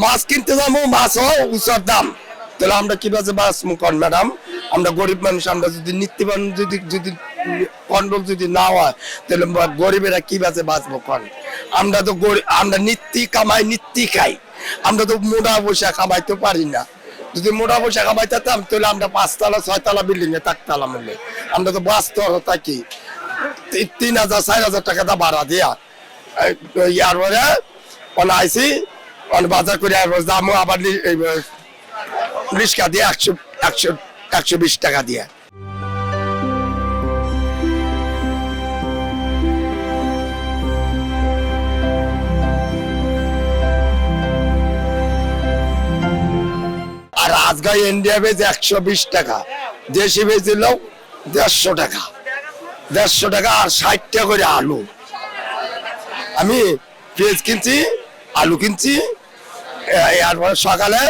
মাছ কিনতে যাবো, মাছও উঁচার দাম, তাহলে আমরা কিভাবে বাঁচবো কন ম্যাডাম? আমরা গরিব মানুষ, আমরা যদি নিত্যবান যদি যদি কন্ট্রোল যদি না হয়, তাহলে গরিবেরা কিভাবে বাঁচবো কন? আমরা তো গরিব, আমরা নিত্যি কামাই নিত্যি খাই, আমরা তো মোটা পয়সা কামাইতে পারি না। যদি মোটা পয়সা কামাইতাম তাহলে আমরা 5 তলা 6 তলা বিল্ডিং এ থাকতাম। আমরা তো বাস্তব থাকি 3,000 4,000 টাকা দা ভাড়া দিয়া ইয়ার পরে আইসি বাজার করে দামও আবার রিক্সা দিয়ে 120 টাকা দিয়ে। আর আজকে ইন্ডিয়া বেজে 120 টাকা, দেশি বেজেছিল 150 টাকা, 150 টাকা আর 60 টাকা করে আলু। আমি পেঁয়াজ কিনছি, আলু কিনছি, এরপরে সকালে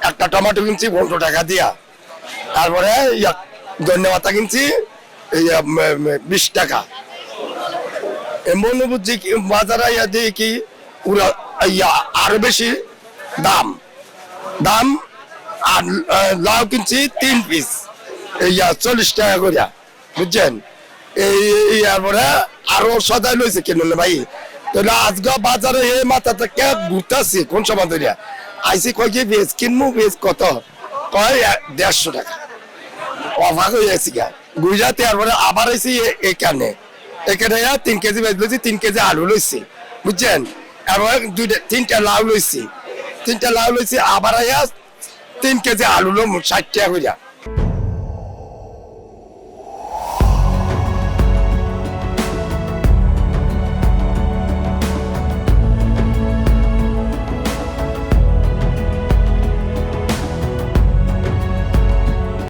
একটা টমেটো কিনছি 15 টাকা দিয়া, তারপরে ধন্যবাদ কিনছি 20 টাকা। এমন বুঝছি বাজারে দিয়ে কি পুরা আরো বেশি দাম দাম। আর লাউ কিনছি 3 পিস 40 টাকা করে, বুঝছেন? এরপরে আরো সদাই লইছে কেন ভাই? তাহলে আজকে বাজারে এই মাথা থেকে ঘুরতেছি কোন সময় ধরিয়া আইসি, কয় কি ভেজ কিনবো, ভেজ কত কয় 150 টাকা। অবাক হয়ে গেছি গা গুজরাতে। এরপরে আবার আইসি এখানে 3 কেজি ভেজ লইছি, 3 কেজি আলু লইছি, বুঝছেন? এরপরে 3টা লাউ লইছি, 3টা লাউ লইছি, আবার 3 কেজি আলু লো 60 টাকা করিয়া।